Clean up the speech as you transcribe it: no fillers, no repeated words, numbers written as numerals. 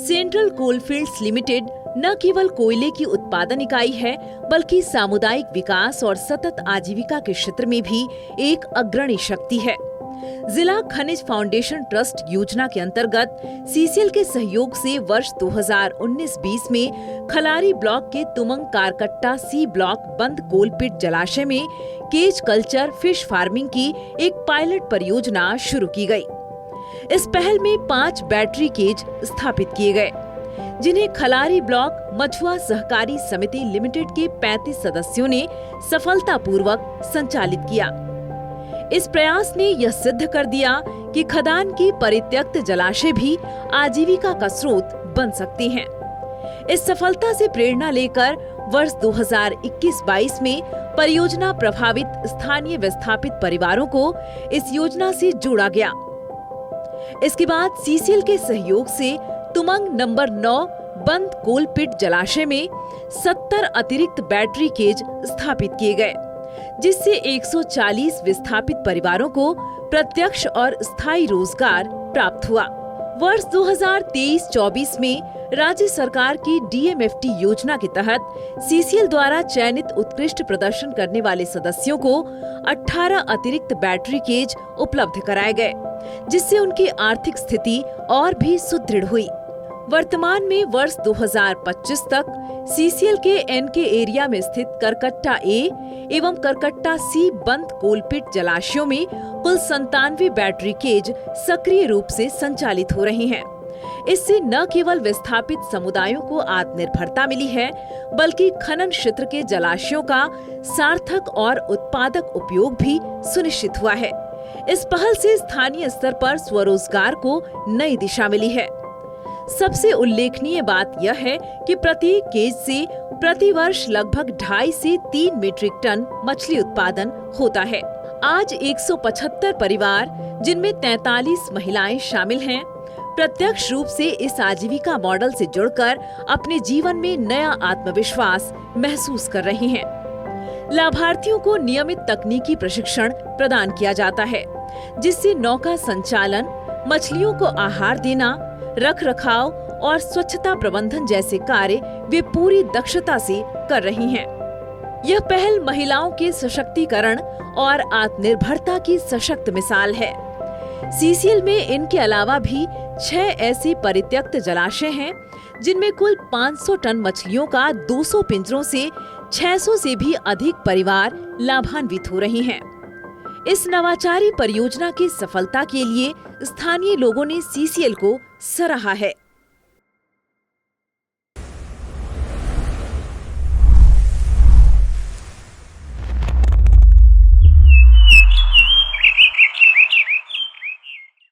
Central coalfields limited न केवल कोयले की उत्पादन इकाई है, बल्कि सामुदायिक विकास और सतत आजीविका के क्षेत्र में भी एक अग्रणी शक्ति है। जिला खनिज फाउंडेशन ट्रस्ट योजना के अंतर्गत सीसीएल के सहयोग से वर्ष 2019-20 में खलारी ब्लॉक के तुमंग कारकट्टा सी ब्लॉक बंद कोलपिट जलाशय में केज कल्चर फिश फार्मिंग की एक पायलट परियोजना शुरू की गई। इस पहल में 5 बैटरी केज स्थापित किए गए, जिन्हें खलारी ब्लॉक मछुआ सहकारी समिति लिमिटेड के 35 सदस्यों ने सफलतापूर्वक संचालित किया। इस प्रयास ने यह सिद्ध कर दिया कि खदान की परित्यक्त जलाशय भी आजीविका का स्रोत बन सकती हैं। इस सफलता से प्रेरणा लेकर वर्ष 2021-22 में परियोजना प्रभावित स्थानीय विस्थापित परिवारों को इस योजना से जोड़ा गया। इसके बाद सीसीएल के सहयोग से तुमंग नंबर 9 बंद कोलपिट जलाशय में 70 अतिरिक्त बैटरी केज स्थापित किए गए, जिससे 140 विस्थापित परिवारों को प्रत्यक्ष और स्थायी रोजगार प्राप्त हुआ। वर्ष 2023-24 में राज्य सरकार की डीएमएफटी योजना के तहत सीसीएल द्वारा चयनित उत्कृष्ट प्रदर्शन करने वाले सदस्यों को 18 अतिरिक्त बैटरी केज उपलब्ध कराए गए, जिससे उनकी आर्थिक स्थिति और भी सुदृढ़ हुई। वर्तमान में वर्ष 2025 तक सीसीएल के एनके एरिया में स्थित करकट्टा ए एवं करकट्टा सी बंद कोलपिट जलाशयों में कुल 97 बैटरी केज सक्रिय रूप से संचालित हो रही हैं। इससे न केवल विस्थापित समुदायों को आत्मनिर्भरता मिली है, बल्कि खनन क्षेत्र के जलाशयों का सार्थक और उत्पादक उपयोग भी सुनिश्चित हुआ है। इस पहल से स्थानीय स्तर पर स्वरोजगार को नई दिशा मिली है। सबसे उल्लेखनीय बात यह है कि प्रत्येक केज से प्रति वर्ष लगभग 2.5 से 3 मीट्रिक टन मछली उत्पादन होता है। आज 175 परिवार, जिनमें 43 महिलाएं शामिल हैं, प्रत्यक्ष रूप से इस आजीविका मॉडल से जुड़कर अपने जीवन में नया आत्मविश्वास महसूस कर रही हैं। लाभार्थियों को नियमित तकनीकी प्रशिक्षण प्रदान किया जाता है, जिससे नौका संचालन, मछलियों को आहार देना, रख रखाव और स्वच्छता प्रबंधन जैसे कार्य वे पूरी दक्षता से कर रही हैं। यह पहल महिलाओं के सशक्तिकरण और आत्मनिर्भरता की सशक्त मिसाल है। सीसीएल में इनके अलावा भी 6 ऐसे परित्यक्त जलाशय हैं, जिनमें कुल 500 टन मछलियों का 200 पिंजरों से 600 से भी अधिक परिवार लाभान्वित हो रहे हैं। इस नवाचारी परियोजना की सफलता के लिए स्थानीय लोगों ने सीसीएल को सराहा है।